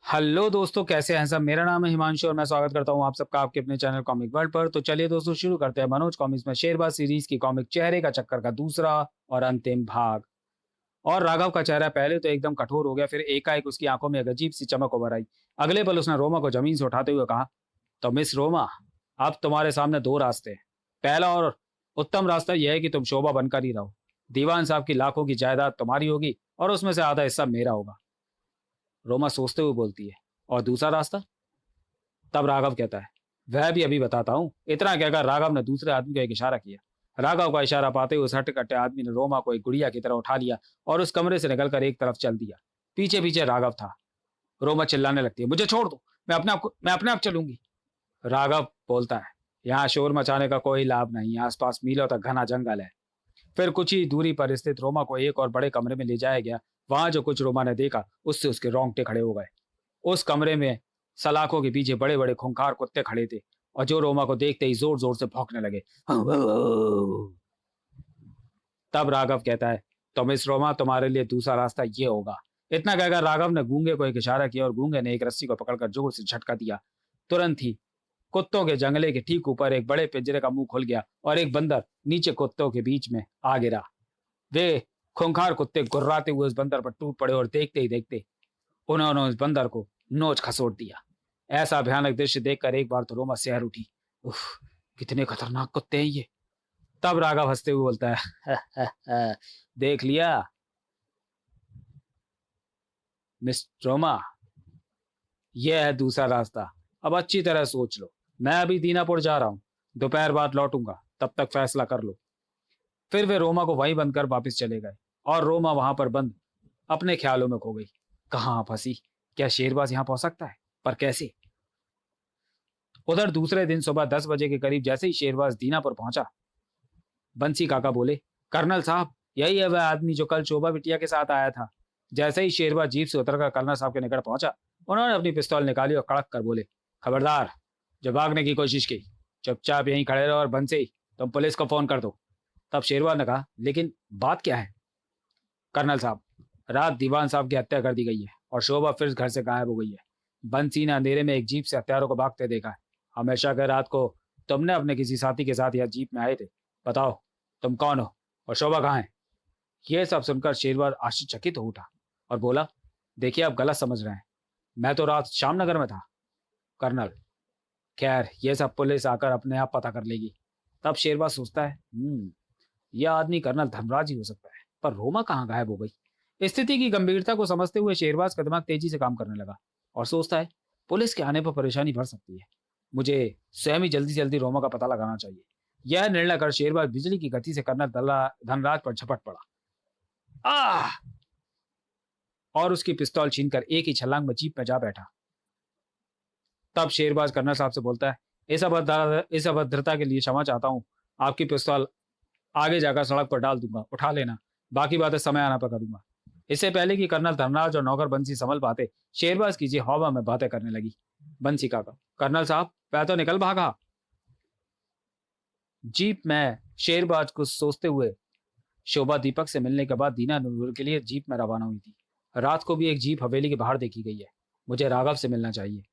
Hello दोस्तों, कैसे हैं सब। मेरा नाम है हिमांशु और मैं स्वागत करता हूं आप सबका आपके अपने चैनल कॉमिक वर्ल्ड पर। तो चलिए दोस्तों, शुरू करते हैं मनोज कॉमिक्स में शेरबाज सीरीज की कॉमिक चेहरे का चक्कर का दूसरा और अंतिम भाग। और राघव का चेहरा पहले तो एकदम कठोर हो गया, फिर एकाएक उसकी आंखों में एक अजीब सी चमक उभर आई। अगले पल उसने रोमा को जमीन से उठाते हुए कहा, तो मिस रोमा, अब तुम्हारे सामने दो रास्ते हैं। पहला और उत्तम रास्ता यह है कि तुम शोभा बनकर ही रहो। दीवान साहब की लाखों की जायदाद तुम्हारी होगी और उसमें से आधा हिस्सा मेरा होगा। रोमा सोचते हुए बोलती है, और दूसरा रास्ता? तब राघव कहता है, वह भी अभी बताता हूँ। इतना कहकर राघव ने दूसरे आदमी को एक इशारा किया। राघव का इशारा पाते हुए उस हट्टे आदमी ने रोमा को एक गुड़िया की तरह उठा लिया और उस कमरे से निकलकर एक तरफ चल दिया। पीछे पीछे राघव था। रोमा चिल्लाने लगती है, मुझे छोड़ दो, मैं अपने आप चलूंगी। राघव बोलता है, यहाँ शोर मचाने का कोई लाभ नहीं, आसपास मीलों तक घना जंगल है। फिर कुछ ही दूरी पर स्थित रोमा को एक और बड़े कमरे में ले जाया गया। वहां जो कुछ रोमा ने देखा उससे उसके रोंगटे खड़े हो गए। उस कमरे में सलाखों के पीछे बड़े बड़े खूंखार कुत्ते खड़े थे और जो रोमा को देखते ही जोर जोर से भौंकने लगे। तब राघव कहता है, तो मिस रोमा, तुम्हारे लिए दूसरा रास्ता ये होगा। इतना कहकर राघव ने गूंगे को एक इशारा किया और गूंगे ने एक रस्सी को पकड़कर जोर से झटका दिया। तुरंत ही कुत्तों के जंगले के ठीक ऊपर एक बड़े पिंजरे का मुंह खुल गया और एक बंदर नीचे कुत्तों के बीच में आ गिरा। वे खूंखार कुत्ते गुर्राते हुए उस बंदर पर टूट पड़े और देखते ही देखते उन्होंने उस बंदर को नोच खसोट दिया। ऐसा भयानक दृश्य देखकर एक बार तो रोमा सिहर उठी। उफ, कितने खतरनाक कुत्ते हैं ये। तब राघव हंसते हुए बोलता है, देख लिया मिस रोमा, यह है दूसरा रास्ता। अब अच्छी तरह सोच लो। मैं अभी दीनापुर जा रहा हूँ, दोपहर बाद लौटूंगा, तब तक फैसला कर लो। फिर वे रोमा को वहीं बंद कर वापस चले गए और रोमा वहां पर बंद अपने ख्यालों में खो गई। कहाँ फंसी? क्या शेरबाज यहाँ पहुंच सकता है, पर कैसे? उधर दूसरे दिन सुबह 10 बजे के करीब जैसे ही शेरबाज दीनापुर पहुंचा, बंसी काका बोले, कर्नल साहब, यही है वह आदमी जो कल शोभा बिटिया के साथ आया था। जैसे ही शेरबाज जीप से उतरकर कर्नल साहब के निकट पहुंचा, उन्होंने अपनी पिस्तौल निकाली और कड़क कर बोले, खबरदार, जो भागने की कोशिश की, चुपचाप यहीं खड़े रहो और बंसी, तुम पुलिस को फोन कर दो। तब शेरबाज ने कहा, लेकिन बात क्या है? कर्नल साहब, रात दीवान साहब की हत्या कर दी गई है और शोभा फिर घर से गायब हो गई है। बंसी ने अंधेरे में एक जीप से हत्यारों को भागते देखा है। हमेशा के रात को तुमने अपने किसी साथी के साथ यह जीप में आए थे। बताओ, तुम कौन हो और शोभा कहाँ है? यह सब सुनकर शेरबाज आश्चर्यचकित हो उठा और बोला, देखिए, आप गलत समझ रहे हैं। मैं तो रात श्यामनगर में था कर्नल। खैर, यह सब पुलिस आकर अपने आप पता कर लेगी। तब शेरबाज सोचता है, यह आदमी कर्नल धर्मराज ही हो सकता है, पर रोमा कहाँ गायब हो गई? स्थिति की गंभीरता को समझते हुए शेरबाज का दिमाग तेजी से काम करने लगा और सोचता है, पुलिस के आने पर परेशानी बढ़ सकती है। मुझे स्वयं ही जल्दी जल्दी रोमा का पता लगाना चाहिए। यह निर्णय कर शेरबाज बिजली की गति से कर्नल धनराज पर झपट पड़ा। आह! और उसकी पिस्तौल छीनकर एक ही छलांग में जीप में जा बैठा। तब शेरबाज कर्नल साहब से बोलता है, इस अभद्रता के लिए क्षमा चाहता हूँ। आपकी पिस्तौल आगे जाकर सड़क पर डाल दूंगा, उठा लेना। बाकी बातें समय आना पर करूंगा। इससे पहले कि कर्नल धर्मराज और नौकर बंसी संभल पाते, शेरबाज की जी हवा में बातें करने लगी। बंसी काका, कर्नल साहब, वह तो निकल भागा। जीप में शेरबाज कुछ सोचते हुए शोभा दीपक से मिलने के बाद दीनानूर के लिए जीप में रवाना हुई थी। रात को भी एक जीप हवेली के बाहर देखी गई है। मुझे राघव से मिलना चाहिए।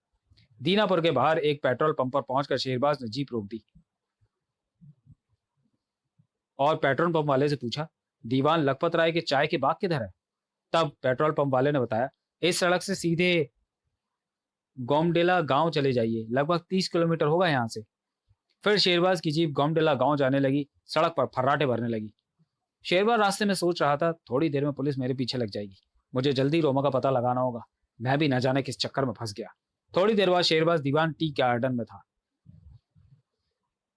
दीनापुर के बाहर एक पेट्रोल पंप पर पहुंचकर शेरबाज ने जीप रोक दी और पेट्रोल पंप वाले से पूछा, दीवान लखपत राय के चाय के बाग किधर है? तब पेट्रोल पंप वाले ने बताया, इस सड़क से सीधे गोमडेला गांव चले जाइए, लगभग 30 किलोमीटर होगा यहाँ से। फिर शेरबाज की जीप गोमडेला गांव जाने लगी। सड़क पर फर्राटे भरने लगी। शेरबाज रास्ते में सोच रहा था, थोड़ी देर में पुलिस मेरे पीछे लग जाएगी। मुझे जल्दी रोमा का पता लगाना होगा। मैं भी न जाने किस चक्कर में फंस गया। थोड़ी देर बाद शेरबाज दीवान टी गार्डन में था।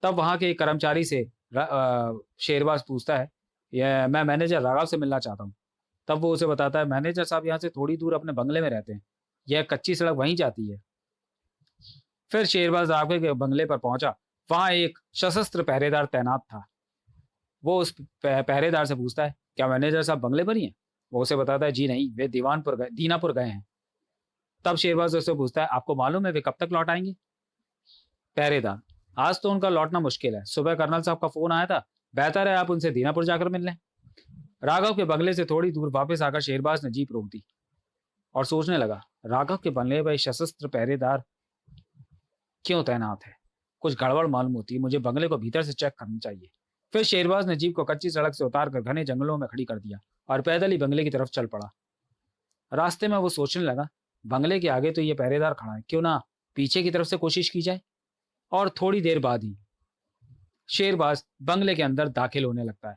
तब वहां के एक कर्मचारी से शेरबाज पूछता है, यह मैं मैनेजर राघव से मिलना चाहता हूँ। तब वो उसे बताता है, मैनेजर साहब यहाँ से थोड़ी दूर अपने बंगले में रहते हैं। यह कच्ची सड़क वहीं जाती है। फिर शेरबाज राघव के बंगले पर पहुंचा। वहां एक सशस्त्र पहरेदार तैनात था। वो उस पहरेदार से पूछता है, क्या मैनेजर साहब बंगले पर ही हैं? वो उसे बताता है, जी नहीं, वे दीनापुर गए हैं। तब शेरबाज उससे पूछता है, आपको मालूम है वे कब तक लौट आएंगे? पहरेदार, आज तो उनका लौटना मुश्किल है। सुबह कर्नल साहब का फोन आया था, बेहतर है आप उनसे दीनापुर जाकर मिल लें। राघव के बंगले से थोड़ी दूर वापस आकर शेरबाज ने जीप रोक दी और सोचने लगा, राघव के बंगले पर सशस्त्र पहरेदार क्यों तैनात है? कुछ गड़बड़ मालूम होती है, मुझे बंगले को भीतर से चेक करना चाहिए। फिर शेरबाज ने जीप को कच्ची सड़क से उतारकर घने जंगलों में खड़ी कर दिया और पैदल ही बंगले की तरफ चल पड़ा। रास्ते में वो सोचने लगा, बंगले के आगे तो ये पहरेदार खड़ा है, क्यों ना पीछे की तरफ से कोशिश की जाए। और थोड़ी देर बाद ही शेरबाज बंगले के अंदर दाखिल होने लगता है।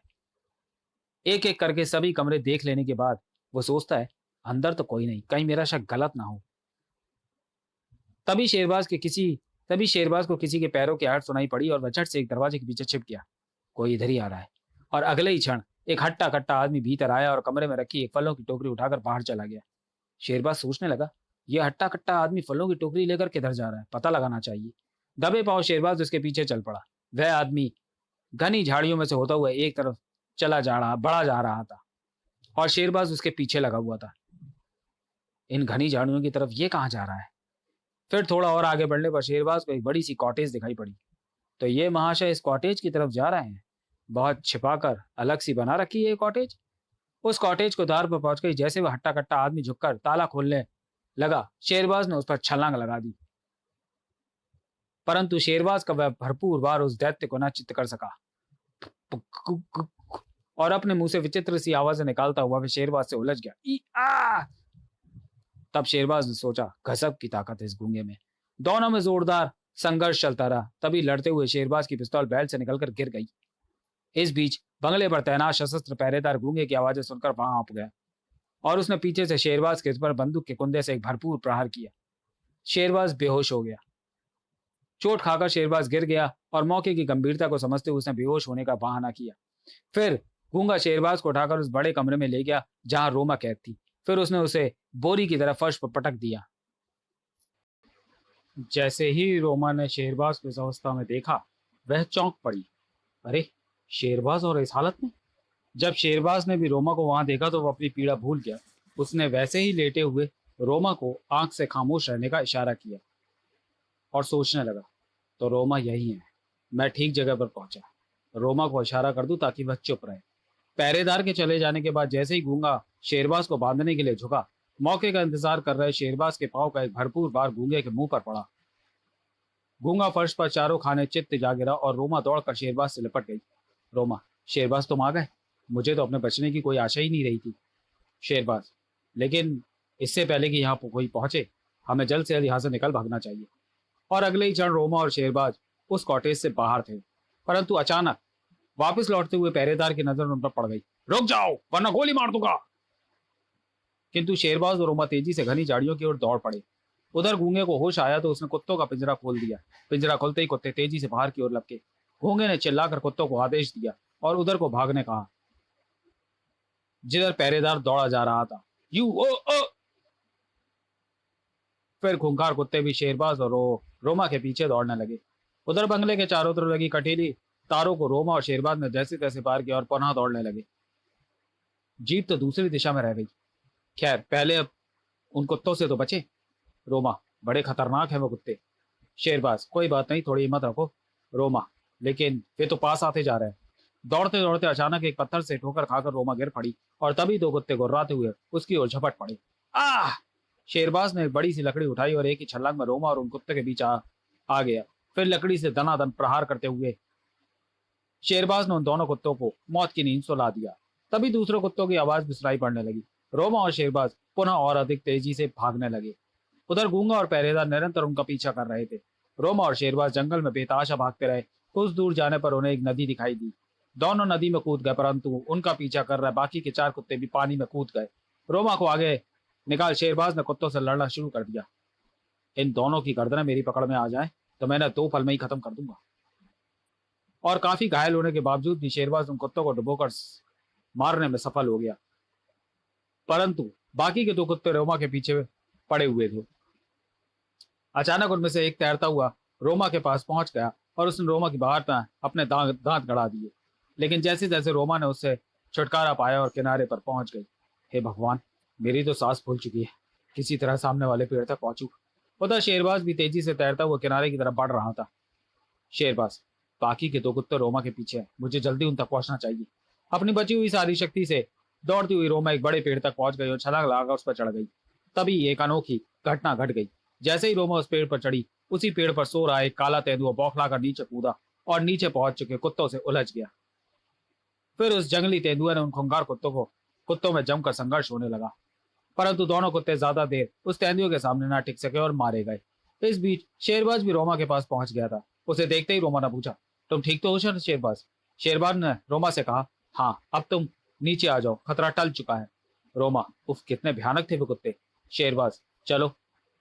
एक एक करके सभी कमरे देख लेने के बाद वो सोचता है, अंदर तो कोई नहीं, कहीं मेरा शक गलत ना हो। तभी शेरबाज के किसी तभी शेरबाज को किसी के पैरों की आहट सुनाई पड़ी और वह झट से एक दरवाजे के पीछे छिप गया। कोई इधर ही आ रहा है। और अगले ही क्षण एक हट्टा कट्टा आदमी भीतर आया और कमरे में रखी एक फलों की टोकरी उठाकर बाहर चला गया। शेरबाज सोचने लगा, यह हट्टा कट्टा आदमी फलों की टोकरी लेकर किधर जा रहा है, पता लगाना चाहिए। दबे पांव शेरबाज उसके पीछे चल पड़ा। वह आदमी घनी झाड़ियों में से होता हुआ एक तरफ बड़ा जा रहा था और शेरबाज उसके पीछे लगा हुआ था। इन घनी झाड़ियों की तरफ ये कहाँ जा रहा है? फिर थोड़ा और आगे बढ़ने पर शेरबाज को एक बड़ी सी कॉटेज दिखाई पड़ी। तो ये महाशय इस कॉटेज की तरफ जा रहे हैं। बहुत छिपाकर अलग सी बना रखी है ये कॉटेज। उस कॉटेज को द्वार पर पहुंच गई। जैसे वह हट्टा कट्टा आदमी झुककर ताला खोलने लगा, शेरबाज ने उस पर छलांग लगा दी। परंतु शेरबाज का वह भरपूर वार उस दैत्य को न चित्त कर सका और अपने मुंह से विचित्र सी आवाजें निकालता हुआ वह शेरबाज से उलझ गया। ई आ! तब शेरबाज ने सोचा, गजब की ताकत है इस गूंगे में। दोनों में जोरदार संघर्ष चलता रहा। तभी लड़ते हुए शेरबाज की पिस्तौल बेल्ट से निकलकर गिर गई। इस बीच बंगले पर तैनात सशस्त्र पहरेदार गूंगे की आवाजें सुनकर वहां आप गया और उसने पीछे से शेरबाज के पर बंदूक के कुंदे से एक भरपूर प्रहार किया। शेरबाज बेहोश हो गया। चोट खाकर शेरबाज गिर गया और मौके की गंभीरता को समझते हुए उसने बेहोश होने का बहाना किया। फिर गूंगा शेरबाज को उठाकर उस बड़े कमरे में ले गया जहां रोमा कैद थी। फिर उसने उसे बोरी की तरह फर्श पर पटक दिया। जैसे ही रोमा ने शेरबाज को इस अवस्था में देखा, वह चौंक पड़ी। अरे, शेरबाज और इस हालत में? जब शेरबाज ने भी रोमा को वहां देखा तो वह अपनी पीड़ा भूल गया। उसने वैसे ही लेटे हुए रोमा को आंख से खामोश रहने का इशारा किया और सोचने लगा, तो रोमा यही है, मैं ठीक जगह पर पहुंचा। रोमा को इशारा कर दूं ताकि वह चुप रहे। पहरेदार के चले जाने के बाद जैसे ही गूंगा शेरबाज को बांधने के लिए झुका, मौके का इंतजार कर रहे शेरबाज के पांव का एक भरपूर बार गूंगे के मुंह पर पड़ा। गूंगा फर्श पर चारों खाने चित्त जा गिरा और रोमा दौड़कर शेरबाज से लिपट गई। रोमा, शेरबाज तुम आ गए? मुझे तो अपने बचने की कोई आशा ही नहीं रही थी। शेरबाज, लेकिन इससे पहले कि यहाँ कोई पहुंचे, हमें जल्द से जल्द यहाँ से निकल भागना चाहिए। और अगले ही क्षण रोमा और शेरबाज उस कॉटेज से बाहर थे। परंतु अचानक वापस लौटते हुए पहरेदार की नजर उन पर पड़ गई। रुक जाओ वरना गोली मार दूंगा। किंतु शेरबाज और रोमा तेजी से घनी झाड़ियों की ओर दौड़ पड़े। उधर गूंगे को होश आया तो उसने कुत्तों का पिंजरा खोल दिया। पिंजरा खोलते ही कुत्ते तेजी से बाहर की ओर लपके। गूंगे ने चिल्लाकर कुत्तों को आदेश दिया और उधर को भागने कहा जिधर पहरेदार दौड़ा जा रहा था। यू ओ ओ! फिर खूंखार कुत्ते भी शेरबाज और रोमा के पीछे दौड़ने लगे। उधर बंगले के चारों तरफ लगी कटीली तारों को रोमा और शेरबाज ने जैसे तैसे पार किया और पुनः दौड़ने लगे। जीप तो दूसरी दिशा में रह गई। खैर, पहले अब उन कुत्तों से तो बचे। रोमा, बड़े खतरनाक है वो कुत्ते। शेरबाज, कोई बात नहीं, थोड़ी हिम्मत रखो। रोमा, लेकिन वे तो पास आते जा रहे हैं। दौड़ते दौड़ते अचानक एक पत्थर से ठोकर खाकर रोमा गिर पड़ी और तभी दो कुत्ते गुर्राते हुए उसकी ओर झपट पड़े। आह! शेरबाज ने एक बड़ी सी लकड़ी उठाई और एक ही छलांग में रोमा और उन कुत्ते के बीच आ गया। फिर लकड़ी से दनादन प्रहार करते हुए शेरबाज ने उन दोनों कुत्तों को मौत की नींद सुला दिया। तभी दूसरे कुत्तों की आवाज भी सुनाई पड़ने लगी। रोमा और शेरबाज पुनः और अधिक तेजी से भागने लगे। उधर गूंगा और पहरेदार निरंतर उनका पीछा कर रहे थे। रोमा और शेरबाज जंगल में बेतहाशा भागते रहे। कुछ दूर जाने पर उन्हें एक नदी दिखाई दी। दोनों नदी में कूद गए, परंतु उनका पीछा कर रहे बाकी के चार कुत्ते भी पानी में कूद गए। रोमा को आगे निकाल शेरबाज ने कुत्तों से लड़ना शुरू कर दिया। इन दोनों की गर्दनें मेरी पकड़ में आ जाए तो मैं इन्हें 2 पल में ही खत्म कर दूंगा। और काफी घायल होने के बावजूद भी शेरबाज उन कुत्तों को डुबोकर मारने में सफल हो गया। परंतु बाकी के 2 कुत्ते रोमा के पीछे पड़े हुए थे। अचानक उनमें से एक तैरता हुआ रोमा के पास पहुंच गया और उसने रोमा की बाहर में अपने दांत गड़ा दिए। लेकिन जैसे जैसे रोमा ने उससे छुटकारा पाया और किनारे पर पहुंच गई। हे भगवान, मेरी तो सांस फूल चुकी है, किसी तरह सामने वाले पेड़ तक पहुंचू। उधर शेरबाज भी तेजी से तैरता हुआ किनारे की तरफ बढ़ रहा था। शेरबाज, बाकी के 2 कुत्ते रोमा के पीछे हैं, मुझे जल्दी उन तक पहुंचना चाहिए। अपनी बची हुई सारी शक्ति से दौड़ती हुई रोमा एक बड़े पेड़ तक पहुंच गई और छलांग लगाकर उस पर चढ़ गई। तभी एक अनोखी घटना घट गई। जैसे ही रोमा उस पेड़ पर चढ़ी, उसी पेड़ पर सो रहा एक काला तेंदुआ बौखला कर नीचे कूदा और नीचे पहुंच चुके कुत्तों से उलझ गया। फिर उस जंगली तेंदुए ने उन खूंखार कुत्तों में जमकर संघर्ष होने लगा, परंतु दोनों कुत्ते ज्यादा देर उस तेंदुए के सामने ना टिक सके और मारे गए। इस बीच शेरबाज भी रोमा के पास पहुंच गया था। उसे देखते ही रोमा ने पूछा, तुम ठीक तो हो शेरबाज? शेरबाज ने रोमा से कहा, हाँ, अब तुम नीचे आ जाओ, खतरा टल चुका है। रोमा, उफ, कितने भयानक थे वो कुत्ते। शेरबाज, चलो,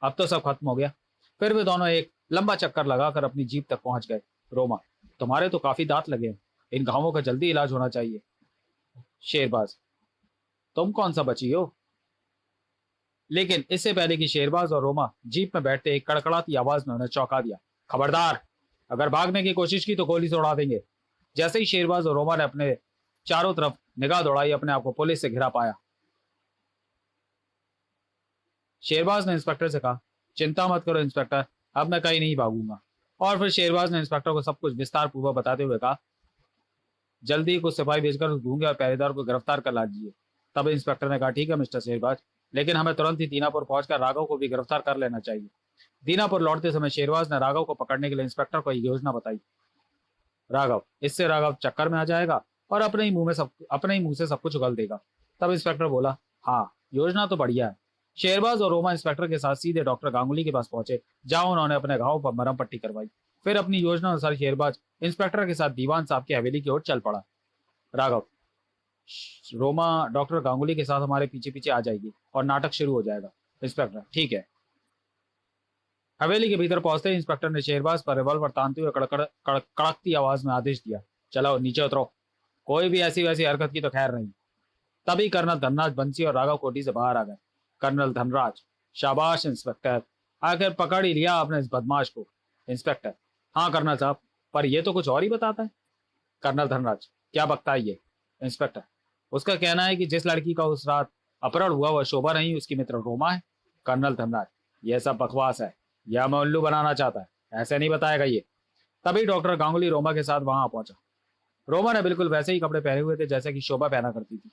अब तो सब खत्म हो गया। फिर वे दोनों एक लंबा चक्कर लगाकर अपनी जीप तक पहुंच गए। रोमा, तुम्हारे तो काफी दांत लगे हैं, इन घावों का जल्दी इलाज होना चाहिए। शेरबाज, तुम कौन सा बची हो? लेकिन इससे पहले कि शेरबाज और रोमा जीप में बैठते, एक कड़कड़ाती आवाज ने उन्हें चौंका दिया। खबरदार, अगर भागने की कोशिश की तो गोली से उड़ा देंगे। जैसे ही शेरबाज और रोमा ने अपने चारों तरफ निगाह दौड़ाई, अपने आप को पुलिस से घिरा पाया। शेरबाज ने इंस्पेक्टर से कहा, चिंता मत करो इंस्पेक्टर, अब मैं कहीं नहीं भागूंगा। और फिर शेरबाज ने इंस्पेक्टर को सब कुछ विस्तार पूर्वक बताते हुए कहा, जल्दी ही कुछ सिपाही भेजकर उस गूंगे और पहरेदार को गिरफ्तार कर लीजिए। तब इंस्पेक्टर ने कहा, ठीक है मिस्टर शेरबाज, लेकिन हमें तुरंत ही दीनापुर पहुंचकर राघव को भी गिरफ्तार कर लेना चाहिए। दीनापुर लौटते समय शेरबाज ने राघव को पकड़ने के लिए इंस्पेक्टर को एक योजना बताई। राघव, इससे राघव चक्कर में आ जाएगा और अपने ही मुंह से सब कुछ उगल देगा। तब इंस्पेक्टर बोला, हाँ, योजना तो बढ़िया है। शेरबाज और रोमा इंस्पेक्टर के साथ सीधे डॉक्टर गांगुली के पास पहुंचे, जहां उन्होंने अपने घाव पर मरहम पट्टी करवाई। फिर अपनी योजना अनुसार शेरबाज इंस्पेक्टर के साथ दीवान साहब की हवेली की ओर चल पड़ा। राघव, रोमा डॉक्टर गांगुली के साथ हमारे पीछे पीछे आ जाएगी और नाटक शुरू हो जाएगा। इंस्पेक्टर, ठीक है। हवेली के भीतर पहुंचते ही इंस्पेक्टर ने शेरबाज पर रिवॉल्वर तानते हुए कड़कती आवाज में आदेश दिया, चलो नीचे उतरो, कोई भी ऐसी वैसी हरकत की तो खैर नहीं। तभी कर्नल धनराज बंसी और राघव कोठी से बाहर आ गए। कर्नल धनराज, शाबाश इंस्पेक्टर, आखिर पकड़ ही लिया आपने इस बदमाश को। इंस्पेक्टर, हाँ कर्नल साहब, पर यह तो कुछ और ही बताता है। कर्नल धनराज, क्या बकता है ये? इंस्पेक्टर, उसका कहना है कि जिस लड़की का उस रात अपहरण हुआ वह शोभा नहीं, उसकी मित्र रोमा है। कर्नल धनराज, यह सब बकवास है, यह हमें उल्लू बनाना चाहता है, ऐसे नहीं बताएगा ये। तभी डॉक्टर गांगुली रोमा के साथ वहां पहुंचा। रोमा ने बिल्कुल वैसे ही कपड़े पहने हुए थे जैसे कि शोभा पहना करती थी।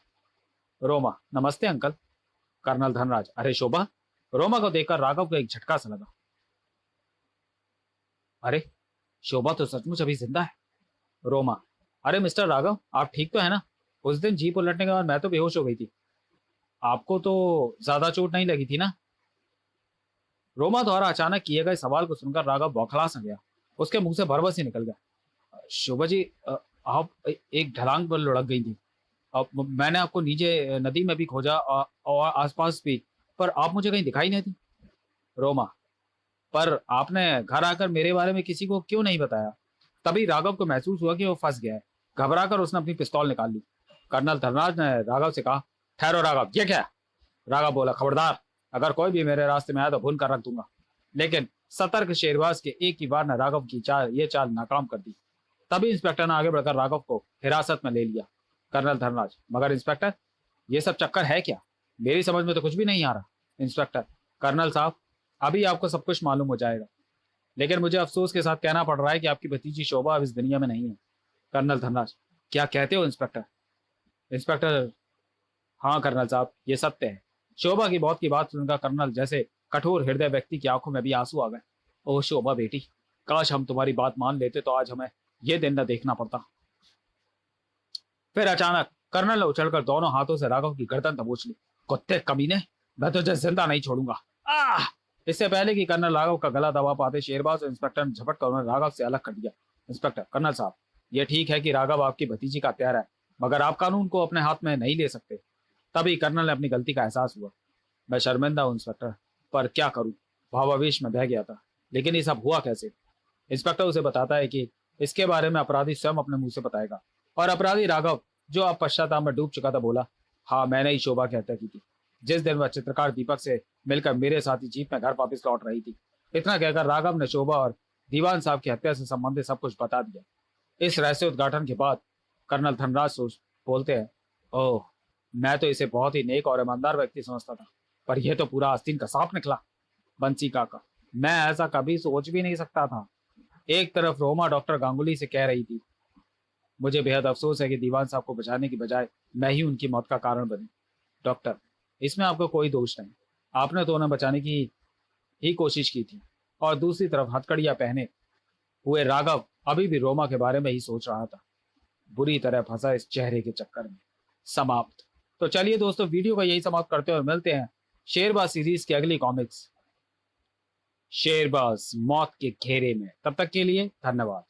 रोमा, नमस्ते अंकल। कर्नल धनराज, अरे शोभा। रोमा को देखकर राघव को एक झटका सा लगा। अरे, शोभा तो सचमुच अभी जिंदा है। रोमा, अरे मिस्टर राघव, आप ठीक तो है ना? उस दिन जीप उलटने के बाद मैं तो बेहोश हो गई थी, आपको तो ज्यादा चोट नहीं लगी थी ना? रोमा द्वारा अचानक किए गए सवाल को सुनकर राघव बौखला सा गया। उसके मुंह से भरबस ही निकल गया। शोभा जी, आप एक ढलांग पर लुढ़क गई थी। अब मैंने आपको नीचे नदी में भी खोजा और आसपास भी, पर आप मुझे कहीं दिखाई नहीं दी। रोमा, पर आपने घर आकर मेरे बारे में किसी को क्यों नहीं बताया? तभी राघव को महसूस हुआ कि वो फंस गया है। घबराकर उसने अपनी पिस्तौल निकाल ली। कर्नल धनराज ने राघव से कहा, ठहरो राघव, ये क्या? राघव बोला, खबरदार, अगर कोई भी मेरे रास्ते में आया तो भून कर रख दूंगा। लेकिन सतर्क शेरबाज के एक ही बार ने राघव की ये चाल नाकाम कर दी। तभी इंस्पेक्टर ने आगे बढ़कर राघव को हिरासत में ले लिया। कर्नल धनराज, मगर इंस्पेक्टर, ये सब चक्कर है क्या? मेरी समझ में तो कुछ भी नहीं आ रहा। इंस्पेक्टर, कर्नल साहब, अभी आपको सब कुछ मालूम हो जाएगा, लेकिन मुझे अफसोस के साथ कहना पड़ रहा है कि आपकी भतीजी शोभा अब इस दुनिया में नहीं है। कर्नल धनराज, क्या कहते हो इंस्पेक्टर? इंस्पेक्टर, हाँ कर्नल साहब, ये सत्य है। शोभा की मौत की बात सुनकर कर्नल जैसे कठोर हृदय व्यक्ति की आंखों में भी आंसू आ गए। ओह शोभा बेटी, काश हम तुम्हारी बात मान लेते तो आज हमें ये दिन न देखना पड़ता। फिर अचानक कर्नल ने उछलकर दोनों हाथों से राघव की गर्दन दबोच ली। कुत्ते कमीने, मैं तुझे जिंदा नहीं छोड़ूंगा। आह! इससे पहले कि कर्नल राघव का गला दबा पाते, शेरबाज और इंस्पेक्टर ने झपट कर उन्हें राघव से अलग कर दिया। इंस्पेक्टर, कर्नल साहब, ये ठीक है कि राघव आपकी भतीजी का प्यारा है, मगर आप कानून को अपने हाथ में नहीं ले सकते। तभी कर्नल ने अपनी गलती का एहसास हुआ। मैं शर्मिंदा हूं इंस्पेक्टर, पर क्या करूं, भावावेश में बह गया था। लेकिन ये सब हुआ कैसे? इंस्पेक्टर उसे बताता है कि इसके बारे में अपराधी स्वयं अपने मुंह से बताएगा। और अपराधी राघव, जो अब पश्चाताप में डूब चुका था, बोला, हाँ, मैंने ही शोभा की हत्या की थी, जिस दिन वह चित्रकार दीपक से मिलकर मेरे साथ ही जीप में घर वापस लौट रही थी। इतना कहकर राघव ने शोभा और दीवान साहब की हत्या से संबंधित सब कुछ बता दिया। इस रहस्य उद्घाटन के बाद कर्नल धनराज सोच बोलते हैं, ओह, मैं तो इसे बहुत ही नेक और ईमानदार व्यक्ति समझता था, पर यह तो पूरा आस्तीन का सांप निकला। बंसी काका, मैं ऐसा कभी सोच भी नहीं सकता था। एक तरफ रोमा डॉक्टर गांगुली से कह रही थी, मुझे बेहद अफसोस है कि दीवान साहब को बचाने की बजाय मैं ही उनकी मौत का कारण बनी। डॉक्टर, इसमें आपका कोई दोष नहीं। आपने तो उन्हें बचाने की ही कोशिश की थी। और दूसरी तरफ हथकड़ियां पहने हुए राघव अभी भी रोमा के बारे में ही सोच रहा था, बुरी तरह फंसा इस चेहरे के चक्कर में। समाप्त। तो चलिए दोस्तों, वीडियो का यही समाप्त करते हैं और मिलते हैं शेरबाज सीरीज की अगली कॉमिक्स शेरबाज मौत के घेरे में। तब तक के लिए धन्यवाद।